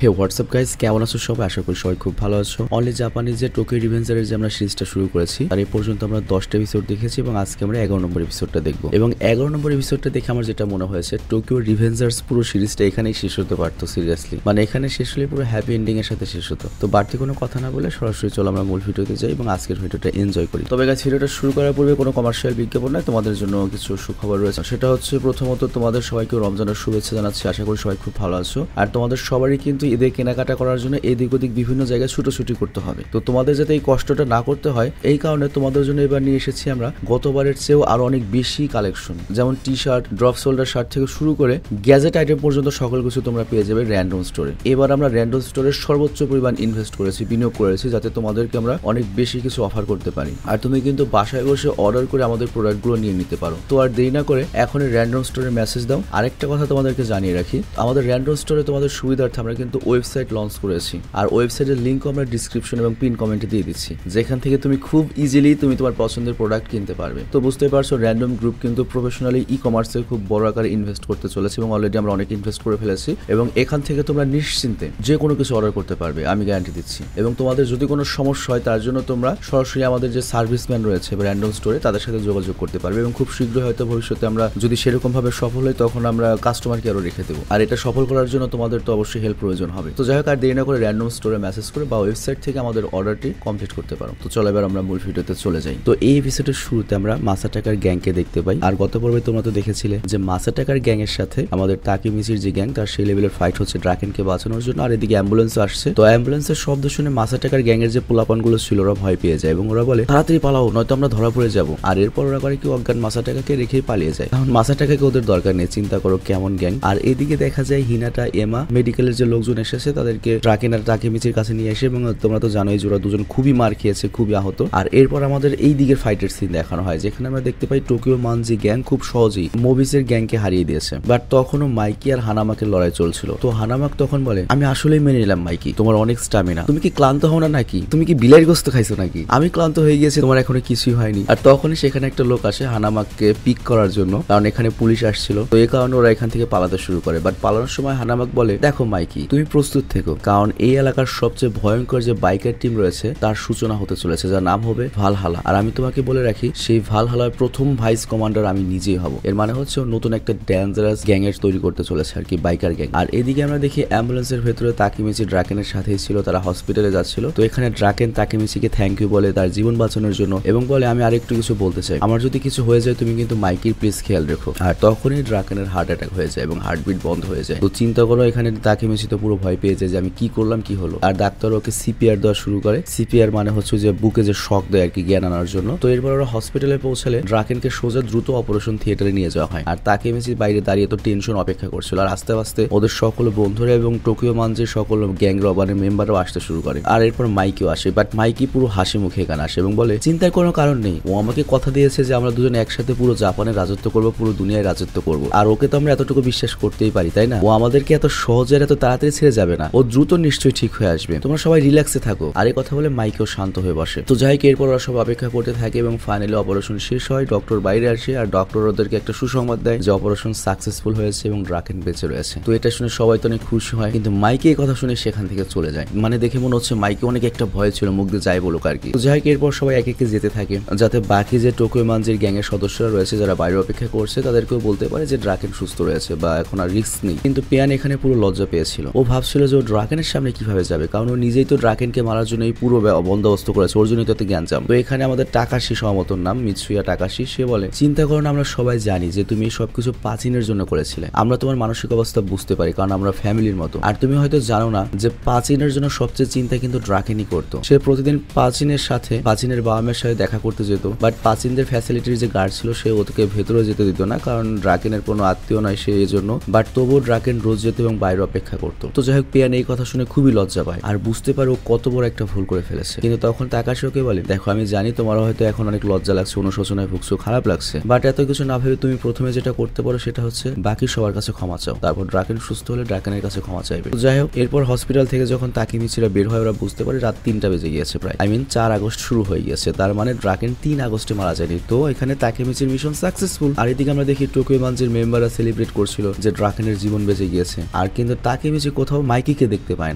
হে WhatsApp guys, কেমন আছো সবাই? আশা করি সবাই খুব ভালো আছো। অনলি জাপানিজ যে টোকিও রিভেঞ্জারের যে আমরা সিরিজটা শুরু করেছি আর এই পর্যন্ত আমরা 10টা এপিসোড দেখেছি এবং আজকে আমরা 11 নম্বর এপিসোডটা দেখবো। এবং 11 নম্বর এপিসোডটা দেখে আমার যেটা মনে হয়েছে, টোকিও রিভেঞ্জার্স পুরো সিরিজটা এখানেই শেষ হতে পারতো। সিরিয়াসলি মানে এখানে শেষ হলে পুরো হ্যাপি এন্ডিং এর সাথে শেষ হতো। তো বাড়তি কোনো কথা না বলে সরাসরি চলো আমরা মূল ভিডিওতে যাই এবং আজকের ভিডিওটা এনজয় করি। তবে গাইস, ভিডিওটা শুরু করার পূর্বে কোনো কমার্শিয়াল বিজ্ঞাপন নয়, তোমাদের জন্য কিছু সুখবর রয়েছে। সেটা হচ্ছে প্রথমত তোমাদের সবাইকে রমজানের শুভেচ্ছা জানাচ্ছি। আশা করি সবাই খুব ভালো আছো। আর তোমাদের সবারই কিন্তু ঈদে কেনাকাটা করার জন্য এদিক ওদিক বিভিন্ন জায়গায় ছুটোছুটি করতে হবে। তো তোমাদের যাতে এই কষ্টটা না করতে হয় এই কারণে তোমাদের জন্য এবার নিয়ে এসেছি আমরা গতবারের চেয়েও আরো অনেক বেশি কালেকশন, যেমন T shirt, drop shoulder shirt থেকে শুরু করে গ্যাজেট আইটেম পর্যন্ত সকল কিছু তোমরা পেয়ে যাবে র্যান্ডম স্টোরে। এবার আমরা র্যান্ডম স্টোরের সর্বোচ্চ পরিমাণ ইনভেস্ট করেছি, বিনিয়োগ করেছি, যাতে তোমাদেরকে আমরা অনেক বেশি কিছু অফার করতে পারি আর তুমি কিন্তু বাসায় বসে অর্ডার করে আমাদের প্রোডাক্টগুলো নিয়ে নিতে পারো। তো আর দেরি না করে এখনই র্যান্ডম স্টোরে মেসেজ দাও। আরেকটা কথা তোমাদেরকে জানিয়ে রাখি, আমাদের র্যান্ডম স্টোরে তোমাদের সুবিধার্থে আমরা কিন্তু ওয়েবসাইট লঞ্চ করেছি আর ওয়েবসাইটের লিঙ্কও আমরা ডিসক্রিপশন এবং পিন কমেন্টে দিয়ে দিচ্ছি, যেখান থেকে তুমি খুব ইজিলি তুমি তোমার পছন্দের প্রোডাক্ট কিনতে পারবে। তো বুঝতে পারছো, র্যান্ডম গ্রুপ কিন্তু প্রফেশনালি ই কমার্সে খুব বড় আকারে ইনভেস্ট করতে চলেছে এবং অলরেডি আমরা অনেক ইনভেস্ট করে ফেলেছি এবং এখান থেকে তোমরা নিশ্চিন্তে যে কোনো কিছু অর্ডার করতে পারবে, আমি গ্যারান্টি দিচ্ছি। এবং তোমাদের যদি কোনো সমস্যা হয় তার জন্য তোমরা সরাসরি আমাদের যে সার্ভিসম্যান রয়েছে র্যান্ডম স্টোরে তাদের সাথে যোগাযোগ করতে পারবে এবং খুব শীঘ্রই হয়তো ভবিষ্যতে আমরা যদি সেরকম ভাবে সফল হই তখন আমরা কাস্টমারকে আরো রেখে দেবো। আর এটা সফল করার জন্য তোমাদের তো অবশ্যই হেল্প প্রয়োজন হবে। তো যাই হোক, আর দেরি না করে র্যান্ডম স্টোরে মেসেজ করে বা ওয়েবসাইট থেকে আমাদের অর্ডারটি কমপ্লিট করতে পারো। তো চলো এবার আমরা মূল ভিডিওতে চলে যাই। তো এই এপিসোডের শুরুতে আমরা মাসাটাকার গ্যাংকে দেখতে পাই। আর গত পর্বে তোমরা তো দেখেছিলে যে মাসাটাকার গ্যাং এর সাথে আমাদের তাকিমিচির যে গ্যাং তার সেই লেভেলের ফাইট হচ্ছে ড্রাকেনকে বাঁচানোর জন্য। আর এদিকে অ্যাম্বুলেন্স আসছে। তো অ্যাম্বুলেন্সের শব্দ শুনে মাসাটাকার গ্যাং এর যে পোলাপানগুলো ছিল ওরা ভয় পেয়ে যায় এবং ওরা বলে তাড়াতাড়ি পালাও, নয়তো আমরা ধরা পড়ে যাব। আর এরপর ওরা করে কি অজ্ঞান মাসাটাকাকে রেখেই পালিয়ে যায়। এখন মাসাটাকাকে ওদের দরকার নেই, চিন্তা করো কেমন গ্যাং। আর এদিকে দেখা যায় হিনাটা, এমা, মেডিকেলের যে লোকজন এসেছে তাদেরকে ড্রাকেন আর তাকিমিচির কাছে নিয়ে এসে, এবং তোমরা তো জানোই যে ওরা দুজন খুবই মার খেয়েছে, খুবই আহত। আর এরপর আমাদের এই দিকের ফাইটের সিন দেখানো হয়, যেখানে আমরা দেখতে পাই টোকিও মানজি গ্যাং খুব সহজেই মোবিসের গ্যাংকে হারিয়ে দিয়েছে। বাট তখনও মাইকি আর হানামাকের লড়াই চলছিল। তো হানামাক তখন বলে, আমি আসলেই মেনে নিলাম মাইকি, তোমার অনেক স্টামিনা, তুমি কি ক্লান্ত হও না নাকি? তুমি কি বিলাইয়ের গোস্ত খাইছো নাকি? আমি ক্লান্ত হয়ে গিয়েছি, তোমার এখনো কিছুই হয়নি। আর তখনই সেখানে একটা লোক আসে হানামাককে পিক করার জন্য, কারণ এখানে পুলিশ আসছিল। তো এই কারণে ওরা এখান থেকে পালাতে শুরু করে। বাট পালানোর সময় হানামাক বলে, দেখো মাইকি, তুমি প্রস্তুত থেকো, কারণ এই এলাকার সবচেয়ে ভয়ঙ্কর যে বাইকার টিম রয়েছে তার সূচনা হতে চলেছে, যার নাম হবে ভালহালা। আর আমি তোমাকে বলে রাখি, সেই ভালহালার প্রথম ভাইস কমান্ডার আমি নিজেই হব। এর মানে হচ্ছে নতুন একটা ডেঞ্জারাস গ্যাং এর তৈরি করতে চলেছে আর কি, বাইকার গ্যাং। আর এদিকে আমরা দেখি অ্যাম্বুলেন্সের ভেতরে তাকিমিচি ড্রাকেনের সাথেই ছিল, তারা হসপিটালে যাচ্ছিল। তো এখানে ড্রাকেন তাকিমিচিকে থ্যাংক ইউ বলে তার জীবন বাঁচানোর জন্য এবং বলে, আমি আরেকটু কিছু বলতে চাই, আমার যদি কিছু হয়ে যায় তুমি কিন্তু মাইকির প্লিজ খেয়াল রেখো। আর তখনই ড্রাকেনের হার্ট অ্যাটাক হয়ে যায় এবং হার্টবিট বন্ধ হয়ে যায়। তো চিন্তা করো, এখানে তাকিমিচি তো পুরো ভয় পেয়ে যায় যে আমি কি করলাম, কি হলো। আর ডাক্তার ওকে সিপিআর দেওয়া শুরু করে। সিপিআর মানে হচ্ছে যে বুকে যে শক দেয় আর কি, জ্ঞান আনার জন্য। তো এরপর ওরা হসপিটালে পৌঁছালে ড্রাকেনকে সোজা দ্রুত অপারেশন থিয়েটারে নিয়ে যাওয়া হয়। আর তাকিমিচি বাইরে দাঁড়িয়ে তো টেনশন অপেক্ষা করছিল। আর আস্তে আস্তে ওদের সকল বন্ধুরা এবং টোকিও মানজির সকল গ্যাং রবারের মেম্বারও আসতে শুরু করে। আর এরপর মাইকিও আসে। বাট মাইকি পুরো হাসি মুখে এখানে আসে এবং বলে, চিন্তার কোনো কারণ নেই, ও আমাকে কথা দিয়েছে যে আমরা দুজন একসাথে পুরো জাপানের রাজত্ব করবো, পুরো দুনিয়ায় রাজত্ব করবো। আর ওকে তো আমরা এতটুকু বিশ্বাস করতেই পারি, তাই না? ও আমাদেরকে এত সহজে এত তাড়াতাড়ি ছেড়ে যাবে না, ও দ্রুত নিশ্চয়ই ঠিক হয়ে আসবে, তোমরা সবাই রিল্যাক্সে থাকো। আর এই কথা বলে মাইকেও শান্ত হয়ে বসে। তো যাই হোক, এরপর ওরা সব অপেক্ষা করতে থাকে এবং ফাইনালি অপারেশন শেষ হয়। ডক্টর বাইরে আসে আর ডক্টর ওদেরকে একটা সুসংবাদ দেয় যে অপারেশন সাকসেসফুল হয়েছে এবং ড্রাকেন বেঁচে রয়েছে। তো এটা শুনে সবাই তো অনেক খুশি হয়, কিন্তু মাইকে এই কথা শুনে সেখান থেকে চলে যায়। মানে দেখে মনে হচ্ছে মাইকে অনেক একটা ভয় ছিল, মুখ দিয়ে যাই বলুক আর কি। তো যাই হোক, এরপর সবাই এক একে যেতে থাকে যাতে বাকি যে টোকিও মানজির গ্যাং এর সদস্যরা রয়েছে যারা বাইরে অপেক্ষা করছে তাদেরকেও বলতে পারে যে ড্রাকেন সুস্থ রয়েছে বা এখন আর রিস্ক নেই। কিন্তু পেয়ান এখানে পুরো লজ্জা পেয়েছিল। ও ভাবছিল যে ও ড্রাকেনের সামনে কিভাবে যাবে, কারণ ও নিজেই তো ড্রাকেনকে মারার জন্য এই পুরো বন্দোবস্ত করেছে, ওর জন্যই তো জ্ঞানজাম। তো এখানে আমাদের টাকাশি সমামতন নাম, মিৎসুয়া টাকাশি, সে বলে, চিন্তা করো না, আমরা সবাই জানি যে তুমি সবকিছু পাচিনের জন্য করেছিলে। আমরা তোমার মানসিক অবস্থা বুঝতে পারি, কারণ আমরা ফ্যামিলির মতো। আর তুমি হয়তো জানো না যে পাচিনের জন্য সবচেয়ে চিন্তা কিন্তু ড্রাকেনই করতো। সে প্রতিদিন পাচিনের সাথে, পাচিনের বাবা মায়ের সাথে দেখা করতে যেত। বাট পাচিনদের ফ্যাসিলিটির যে গার্ড ছিল সে ওদেরকে ভেতরে যেতে দিত না, কারণ ড্রাকেনের কোনো আত্মীয় নয় সে, এই জন্য। বাট তবুও ড্রাকেন রোজ যেত এবং বাইরে অপেক্ষা করতো। তো যাই হোক, পেয়ান এই কথা শুনে খুবই লজ্জা পায় আর বুঝতে পারে ও কত বড় একটা ভুল করে ফেলেছে। কিন্তু তখন তাকাশি ওকে বলে, দেখো আমি জানি তোমারও হয়তো এখন অনেক লজ্জা লাগছে, অনুশোচনায় ভুগছো, খারাপ লাগছে, বাট এত কিছু না ভেবে তুমি প্রথমে যেটা করতে পারো সেটা হচ্ছে বাকি সবার কাছে ক্ষমা চাও, তারপর ড্রাকেন সুস্থ হলে ড্রাকেনের কাছে ক্ষমা চাইবে। তো যাই হোক, এরপর হসপিটাল থেকে যখন তাকিমিচিরা বের হয় ওরা বুঝতে পারে রাত 3টা বেজে গিয়েছে প্রায়, 4 আগস্ট শুরু হয়ে গিয়েছে। তার মানে ড্রাকেন 3 আগস্টে মারা যায়নি। তো এখানে তাকিমিচির মিশন সাকসেসফুল। আর এদিকে আমরা দেখি টোকিও মানজির মেম্বাররা সেলিব্রেট করছিল যে ড্রাকেনের জীবন বেঁচে গিয়েছে। আর কিন্তু তাকিমিচি কোথাও কোথাও মাইকিকে দেখতে পায়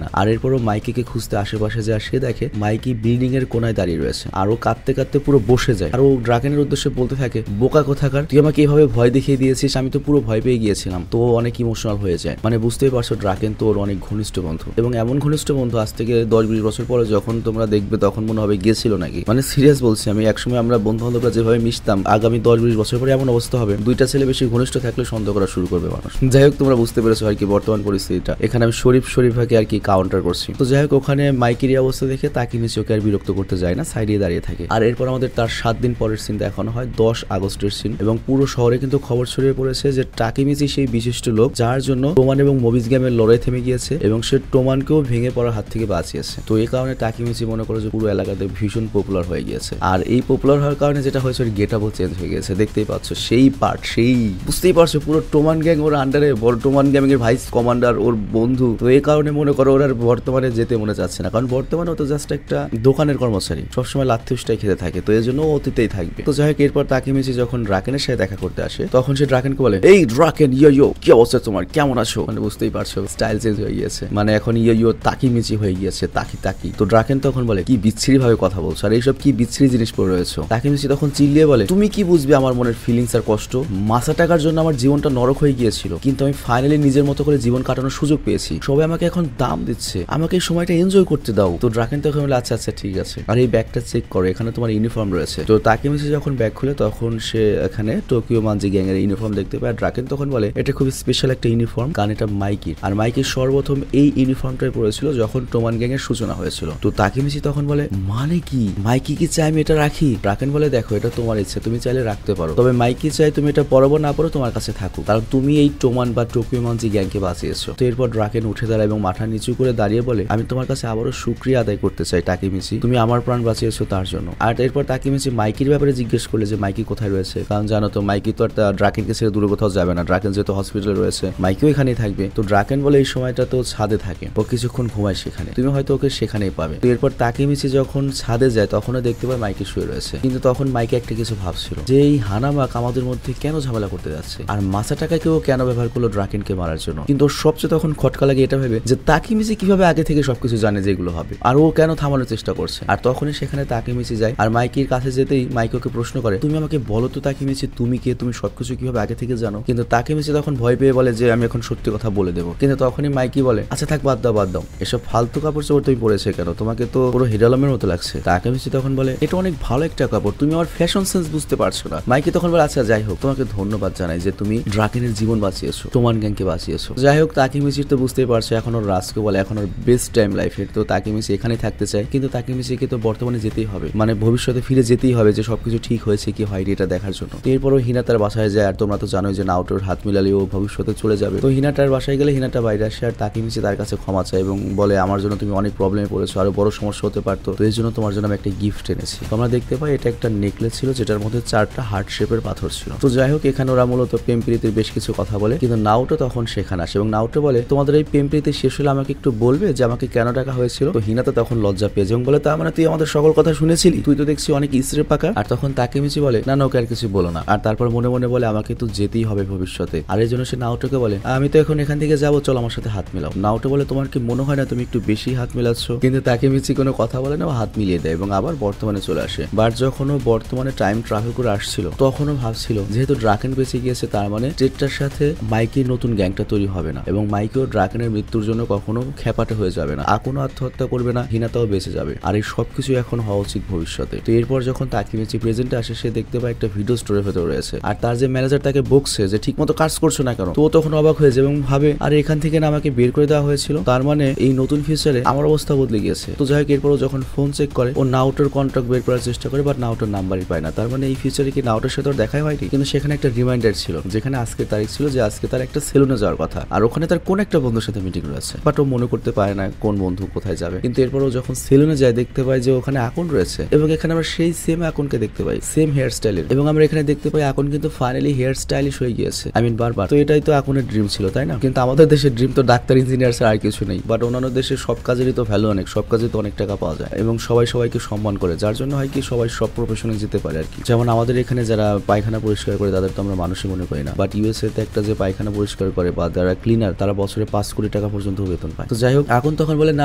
না। আর এরপরও মাইকিকে খুঁজতে আশেপাশে যায়, সে দেখে মাইকি বিল্ডিং এর কোনায় দাঁড়িয়ে রয়েছে। আর ও কাঁদতে কাঁদতে পুরো বসে যায়। আর ও ড্রাকেনের উদ্দেশ্যে বলতে থাকে, বোকা কোথাকার, তুই আমাকে এইভাবে ভয় দেখিয়ে দিয়েছিস, আমি তো পুরো ভয় পেয়ে গিয়েছিলাম। তো অনেক ইমোশনাল হয়ে যায়। মানে বুঝতেই পারছো ড্রাকেন তো ওর অনেক ঘনিষ্ঠ বন্ধু, এবং এমন ঘনিষ্ঠ বন্ধু আজ থেকে 10-20 বছর পরে যখন তোমরা দেখবে তখন মনে হবে গিয়েছিল নাকি। মানে সিরিয়াস বলছি আমি, একসময় আমরা বন্ধু বান্ধবরা যেভাবে মিশতাম, আগামী 10-20 বছর পরে এমন অবস্থা হবে, দুইটা ছেলে বেশি ঘনিষ্ঠ থাকলে সন্দেহ করা শুরু করবে মানুষ। যাই হোক, তোমরা বুঝতে পেরেছো আর কি বর্তমান পরিস্থিতিটা। এখানে আমি শরীফাকে আর কি কাউন্টার করছি। তো যাই হোক, ওখানে মাইকের অবস্থা দেখে তাকিমিচি ওকে আর বিরক্ত করতে যায় না, সাইডে দাঁড়িয়ে থাকে। আর এরপর আমাদের তার 7 দিন পরের সিন দেখানো হয়, 10 আগস্টের সিন, এবং পুরো শহরে কিন্তু খবর ছড়িয়ে পড়েছে যে তাকিমিচি সেই বিশিষ্ট লোক যার জন্য টোমান এবং মোবিজ গেমের লড়াই থেমে গিয়েছে, এবং সে টোমানকেও ভেঙে পড়ার হাত থেকে বাঁচিয়েছে। তো এই কারণে তাকিমিচি মনে করে যে পুরো এলাকাতে ভীষণ পপুলার হয়ে গিয়েছে। আর এই পপুলার হওয়ার কারণে যেটা হয়েছে, ওর গেটআপও চেঞ্জ হয়ে গেছে। দেখতেই পাচ্ছ সেই পার্ট, সেই বুঝতেই পারছো পুরো টোমান গ্যাং ওর আন্ডারে, বড় টোমান গ্যাং এর ভাইস কমান্ডার ওর বন্ধু। তো এই কারণে মনে করো ওর আর বর্তমানে যেতে মনে চাচ্ছে না, কারণ বর্তমানে ও তো জাস্ট একটা দোকানের কর্মচারী, সবসময় লাথিউসটাই খেতে থাকে। তো এই জন্য ও অতীতেই থাকবে। তো যাই হোক, এরপর তাকিমিচি যখন ড্রাকেনের সাথে দেখা করতে আসে, তখন সে ড্রাকেনকে বলে, এই ড্রাকেন, ইয়ো কি অবস্থা তোমার, কেমন আছো? মানে বুঝতেই পারছো স্টাইল চেঞ্জ হয়ে গিয়েছে, মানে এখন ইয়ো তাকিমিচি হয়ে গিয়েছে, তাকি। তো ড্রাকেন তখন বলে, কি বিচ্ছিরি ভাবে কথা বলছো, আর এইসব কি বিচ্ছিরি জিনিস পড়ে রয়েছো? তাকিমিচি তখন চিল্লিয়ে বলে, তুমি কি বুঝবে আমার মনের ফিলিংস আর কষ্ট? মাসা টাকার জন্য আমার জীবনটা নরক হয়ে গিয়েছিল, কিন্তু আমি ফাইনালি নিজের মতো করে জীবন কাটানোর সুযোগ পেয়েছি। সবাই আমাকে এখন দাম দিচ্ছে, আমাকে এই সময়টা এনজয় করতে দাও। তো ড্রাকেন তখন বলে, আচ্ছা ঠিক আছে, আর এই ব্যাগটা চেক করো, এখানে তোমার ইউনিফর্ম রয়েছে। তো তাকিমিচি যখন ব্যাগ খুলে, তখন সে এখানে টোকিও মানজি গ্যাং এর ইউনিফর্ম দেখতে পায়। ড্রাকেন তখন বলে, এটা খুবই স্পেশাল একটা ইউনিফর্ম, কারণ এটা মাইকির, আর মাইকির সর্বপ্রথম এই ইউনিফর্মটাই পরেছিল যখন টোমান গ্যাং এর সূচনা হয়েছিল। তো তাকিমিচি তখন বলে, মানে কি, মাইকি কি চাই আমি এটা রাখি? ড্রাকেন বলে, দেখো এটা তোমার ইচ্ছে, তুমি চাইলে রাখতে পারো, তবে মাইকি চাই তুমি এটা পরবো না পরো তোমার কাছে থাকুক, কারণ তুমি এই টোমান বা টোকিও মানজি গ্যাংকে বাঁচিয়েছো। তো এরপর ড্রাকেন উঠে দাঁড়ায় এবং মাথা নিচু করে দাঁড়িয়ে বলে, আমি তোমার কাছে আবারও শুকরিয়া আদায় করতে চাই তাকিমিচি, তুমি আমার প্রাণ বাঁচিয়েছো তার জন্য। আর এরপর তাকিমিচি মাইকির ব্যাপারে জিজ্ঞেস করলে যে মাইকি কোথায় রয়েছে, কারণ জানো তো মাইকি তো আর ড্রাকেনকে ছেড়ে দূরে কোথাও যাবে না, ড্রাকেন যেহেতু হসপিটালে রয়েছে, মাইকিও এখানেই থাকবে। তো ড্রাকেন বলে, এই সময়টা তো ছাদে থাকে, ও কিছুক্ষণ ঘুমায় সেখানে, তুমি হয়তো ওকে সেখানেই পাবে। তো এরপর তাকিমিচি যখন ছাদে যায়, তখনও দেখতে পায় মাইকি শুয়ে রয়েছে, কিন্তু তখন মাইকি একটা কিছু ভাবছিল যে এই হানামাক আমাদের মধ্যে কেন ঝামেলা করতে যাচ্ছে, আর মাসা টাকাকেও কেন ব্যবহার করলো ড্রাকেনকে মারার জন্য। কিন্তু ওর সবচেয়ে তখন খটকা লাগে এটা ভেবে যে তাকিমিচি কিভাবে আগে থেকে সবকিছু জানে যে এগুলো হবে, আর ও কেন থামানোর চেষ্টা করছে। আর তখনই সেখানে তাকিমিচি যায়, আর মাইকির কাছে যেতেই মাইকি ওকে প্রশ্ন করে, তুমি আমাকে বলো তো তাকিমিচি, তুমি কে, তুমি সবকিছু কিভাবে আগে থেকে জানো? কিন্তু তাকিমিচি তখন ভয় পেয়ে বলে যে আমি এখন সত্যি কথা বলে দেবো। কিন্তু তখনই মাইকি বলে, আচ্ছা থাক, বাদ দাও, এসব ফালতু কাপড় চোপড় তুমি পরেছে কেন, তোমাকে তো পুরো হিরালমের মতো লাগছে। তাকিমিচি তখন বলে, এটা অনেক ভালো একটা কাপড়, তুমি আমার ফ্যাশন সেন্স বুঝতে পারছো না। মাইকি তখন বলে, আচ্ছা যাই হোক, তোমাকে ধন্যবাদ জানাই যে তুমি ড্রাকেনের জীবন বাঁচিয়েছো, টোমান গ্যাংকে বাঁচিয়েছো। যাই হোক, তাকিমিচির তো বুঝতেই পারছো এখন ওর রাজকে বলে এখন ওর বেস্ট টাইম লাইফের। তো তাকিমিচি এখানেই থাকতে চায়, কিন্তু তাকিমিচিকে তো বর্তমানে যেতেই হবে, মানে ভবিষ্যতে ফিরে যেতেই হবে যে সবকিছু ঠিক হয়েছে কি হয়নি এটা দেখার জন্য। তো এরপরও হিনাতার বাসায় যায়, আর তোমরা তো জানোই যে নাওটোর হাত মিলালে ও ভবিষ্যতে চলে যাবে। তো হিনাটার বাসায় গেলে হিনাটা বাইরে আসে, আর তাকিমিচি তার কাছে ক্ষমা চায় এবং বলে, আমার জন্য তুমি অনেক প্রবলেমে পড়েছো, আরো বড় সমস্যা হতে পারতো, তো এই জন্য তোমার জন্য আমি একটা গিফট এনেছি। তো আমরা দেখতে পাই এটা একটা নেকলেস ছিল, যেটার মধ্যে 4টা হার্ট শেপের পাথর ছিল। তো যাই হোক, এখানে ওরা মূলত প্রেম প্রীতির বেশ কিছু কথা বলে, কিন্তু নাওটো তখন সেখানে আসে এবং নাওটো বলে, তোমাদের এই প্রেম প্রীতি শেষ হলে আমাকে একটু বলবে যে আমাকে কেন ডাকা হয়েছিল? তো হিনাতা তখন লজ্জা পেয়ে এবং বলে, তা মানে তুই আমাদের সকল কথা শুনেছিলি, তুই তো দেখছি অনেক ইসরে পাকা। আর তখন তাকিমিচি বলে, না ওকে আর কিছু বলো না। আর তারপর মনে মনে বলে, আমাকে তো যেতেই হবে ভবিষ্যতে, আর এই জন্য সে নাওটোকে বলে, আমি তো এখন এখান থেকে যাবো, চল আমার সাথে হাত মিলাও। নাওটো বলে, তোমার কি মনে হয় না তুমি একটু বেশি হাত মিলাচ্ছ? কিন্তু তাকিমিচি কোনো কথা বলে না, ও হাত মিলিয়ে দেয় এবং আবার বর্তমানে চলে আসে। বাট যখন ও বর্তমানে টাইম ট্রাভেল করে আসছিল, তখনও ভাবছিল যেহেতু ড্রাকেন বেঁচে গিয়েছে, তার মানে টেট্টার সাথে মাইকির নতুন গ্যাংটা তৈরি হবে না, এবং মাইকিও ড্রাকেনের মৃত্যুর জন্য কখনো খেপাটে হয়ে যাবে না, কোনো আত্মহত্যা করবে না, হিনাতাও বেঁচে যাবে। আর এই সবকিছু এখন হওয়া উচিত ভবিষ্যতে। তো এরপর যখন তাকিমিচি প্রেজেন্টে আসে, সে দেখতে পায় একটা ভিডিও স্টোরের ভেতরে রয়েছে, আর তার যে ম্যানেজার তাকে বকছে যে ঠিক মতো কাজ করছো না কেন। তো তখন অবাক হয়ে যায় এবং ভাবে, আরে এখান থেকে না আমাকে বের করে দেওয়া হয়েছিল, তার মানে এই নতুন ফিউচারে আমার অবস্থা বদলে গিয়েছে। তো যাই হোক, এরপরও যখন ফোন চেক করে, ও নাওটোর কন্ট্যাক্ট বের করার চেষ্টা করে, বাট নাওটোর নাম্বারই পায় না। তার মানে এই ফিউচারে কি নাওটোর সাথে দেখাই হয়নি, কিন্তু সেখানে একটা রিমাইন্ডার ছিল, যেখানে আজকের তারিখ ছিল যে আজকে তার একটা সেলুনে যাওয়ার কথা, আর ওখানে তার কোন একটা বন্ধুর সাথে মিটিং রয়েছে, বাট ও মনে করতে পারে না কোন বন্ধু কোথায় যাবে। কিন্তু এরপরও যখন সেলুনে যায়, দেখতে পাই যে ওখানে আকন রয়েছে, এবং এখানে আমরা সেই সেম আকনকে দেখতে পাই, সেম হেয়ার স্টাইলের, এবং আমরা এখানে দেখতে পাই আকন কিন্তু ফাইনালি হেয়ার স্টাইলিশ হয়ে গিয়েছে, বারবার। তো এটাই তো আকনের ড্রিম ছিল, তাই না? কিন্তু আমাদের দেশের ড্রিম তো ডাক্তার, ইঞ্জিনিয়ার আর কিছু নেই, বাট অন্যান্য দেশে সব কাজেরই তো ভ্যালু অনেক, সব কাজে তো অনেক টাকা পাওয়া যায়, এবং সবাই সবাইকে সম্মান করে, যার জন্য হয় কি সবাই সব প্রফেশনে যেতে পারে আর কি। যেমন আমাদের এখানে যারা পায়খানা পরিষ্কার করে, তাদের তো আমরা মানুষই মনে করি না, বাট ইউএসএ তে একটা যে পায়খানা পরিষ্কার করে বা যারা ক্লিনার, তারা বছরে 5 কোটি টাকা পর্যন্ত বেতন পায়। তো যাই হোক, এখন তখন বলে না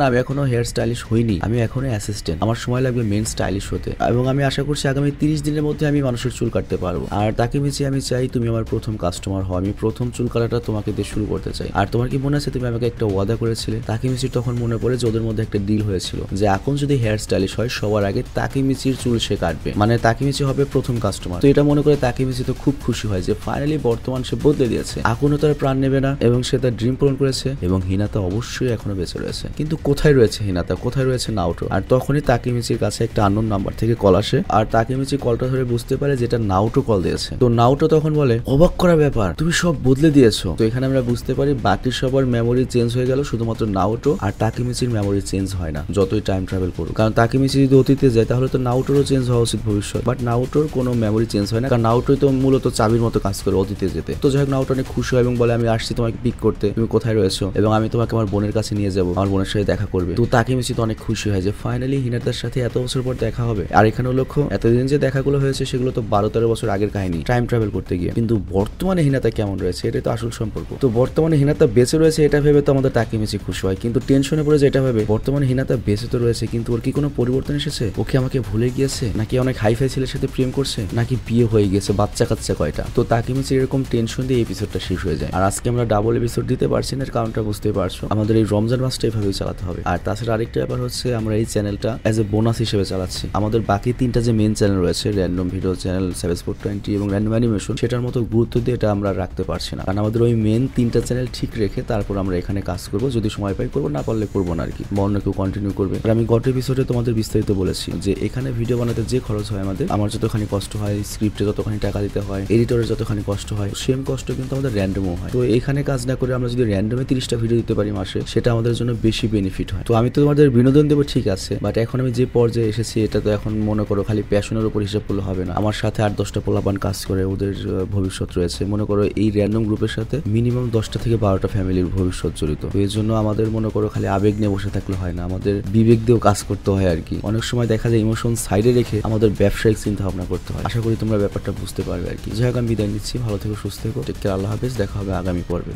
আমি এখনো হেয়ার স্টাইলিশ হইনি, আমি এখনো অ্যাসিস্ট্যান্ট, আমার সময় লাগবে মেন স্টাইলিশ হতে, এবং আমি আশা করছি আগামী 30 দিনের মধ্যে আমি মানুষের চুল কাটতে পারবো। আর তাকে মিচি আমি চাই তুমি আমার প্রথম কাস্টমার হও, আমি প্রথম চুল কাটাটা তোমাকে দিয়ে শুরু করতে চাই। আর তোমার কি মনে আছে তুমি আমাকে একটা ওয়াদা করেছিলে? তাকে মিচির তখন মনে পড়ে যে ওদের মধ্যে একটা ডিল হয়েছিল যে এখন যদি হেয়ার স্টাইলিশ হয় সবার আগে তাকে মিচির চুল সে কাটবে, মানে তাকে মিচি হবে প্রথম কাস্টমার। তো এটা মনে করে তাকে মিচি তো খুব খুশি হয় যে ফাইনালি বর্তমান সে বদলে দিয়েছে, এখনো তার প্রাণ নেবে না এবং সে তার ড্রিম পূরণ করেছে। এবং হিনাতা অবশ্যই এখনো বেঁচে রয়েছে, কিন্তু কোথায় রয়েছে হিনাতা, কোথায় রয়েছে নাওটো? আর তখনই তাকেমিচির কাছে একটা আননোন নাম্বার থেকে কল আসে, আর তাকেমিচি কলটা ধরে বুঝতে পারে যেটা নাওটো কল দিয়েছে। তো নাওটো তখন বলে অবাক করা ব্যাপার, তুমি সব বদলে দিয়েছো। তো এখানে আমরা বুঝতে পারি বাকি সবার মেমোরি চেঞ্জ হয়ে গেল, শুধুমাত্র নাওটো আর তাকেমিচির মেমোরি চেঞ্জ হয় না যতই টাইম ট্রাভেল করুক। কারণ তাকেমিচি যদি অতীতে যায় তাহলে তো নাওটোরও চেঞ্জ হওয়া উচিত ভবিষ্যৎ, বাট নাওটোর কোনো মেমোরি চেঞ্জ হয় না, কারণ নাওটোই তো মূলত চাবির মতো কাজ করে অতীতে যেতে। তো যাই হোক, নাওটো অনেক খুশি হয় এবং বলে আমি আসছি তোমাকে পিক করতে, তুমি কোথায় রয়েছো এবং আমি তোমাকে আমার বোনের কাছে নিয়ে যাবো, আমার বোনের সাথে দেখা করবে। তো তাকেমিচি তো অনেক খুশি হয় যে ফাইনালি হিনাতার সাথে এত বছর পর দেখা হবে। আর এখানে লক্ষ্য এতদিন যে দেখাগুলো হয়েছে সেগুলো তো 12-13 বছর আগের কাহিনী টাইম ট্রাভেল করতে গিয়ে, কিন্তু বর্তমানে হিনাতা কেমন রয়েছে এটাই তো আসল সম্পর্ক। তো বর্তমানে হিনাতা বেঁচে রয়েছে এটা ভেবে তো আমাদের তাকেমিচি খুশি হয়, কিন্তু টেনশনে পড়ে যে এটা ভেবে বর্তমানে হিনাতা বেঁচে তো রয়েছে কিন্তু ওর কি কোনো পরিবর্তন এসেছে? ওকে আমাকে ভুলে গিয়েছে, নাকি অনেক হাইফাই ছেলের সাথে প্রেম করছে, নাকি বিয়ে হয়ে গেছে, বাচ্চা কাচ্চা কয়টা? তো তাকেমিচি এরকম টেনশন দিয়ে এপিসোডটা শেষ হয়ে যায়। আর আজকে আমরা ডাবল এপিসোড দিতে পারছি না, এর কারণটা বুঝতেই পারছো, আমাদের এই রমজান মাসটা এভাবেই চালাতে হবে। আর তাছাড়া আরেকটা ব্যাপার হচ্ছে আমরা এই চ্যানেলটা অ্যাজ এ বোনাস হিসেবে চালাচ্ছি। আমাদের বাকি 3টা যে মেন চ্যানেল রয়েছে, র্যান্ডম ভিডিও চ্যানেল, সাবস্পোর্ট 20 এবং র্যান্ডম অ্যানিমেশন, সেটার মতো গুরুত্ব দিয়ে এটা আমরা রাখতে পারছি না, কারণ আমাদের ওই মেন 3টা চ্যানেল ঠিক রেখে তারপর আমরা এখানে কাজ করবো, যদি সময় পাই করবো, না পারলে করবো না আর কি, বা অন্য কেউ কন্টিনিউ করবে। আর আমি গত এপিসোডে তোমাদের বিস্তারিত বলেছি যে এখানে ভিডিও বানাতে যে খরচ হয় আমার যতখানি কষ্ট হয়, স্ক্রিপ্টে যতখানি টাকা দিতে হয়, এডিটরের যতখানি কষ্ট হয়, সেম কষ্ট কিন্তু আমাদের র্যান্ডমও হয়। তো এখানে কাজ না করে আমরা যদি র্যান্ডমে 30টা ভিডিও দিতে পারি মাসে, সেটা আমাদের জন্য বেশি বেনিফিট হয়। তো আমি তো তোমাদের বিনোদন দেবো ঠিক আছে, বাট এখন আমি যে পর্যায়ে এসেছি এটা তো এখন মনে করো খালি প্যাশনের উপর হিসাব করলে হবে না। আমার সাথে 8-10টা পোলাপান কাজ করে, ওদের ভবিষ্যৎ রয়েছে। মনে করো এই র্যান্ডম গ্রুপের সাথে মিনিমাম 10টা থেকে 12টা ফ্যামিলির ভবিষ্যৎ জড়িত। তো এই জন্য আমাদের মনে করো খালি আবেগ নিয়ে বসে থাকলে হয় না, আমাদের বিবেক দিয়েও কাজ করতে হয় আর কি। অনেক সময় দেখা যায় ইমোশন সাইডে রেখে আমাদের ব্যবসায়িক চিন্তা ভাবনা করতে হয়। আশা করি তোমরা ব্যাপারটা বুঝতে পারবে আর কি। যাই হোক, আমি বিদায় নিচ্ছি, ভালো থেকো, সুস্থ থেকো, টেক কেয়ার, আল্লাহ হাফেজ, দেখা হবে আগামী পর্বে।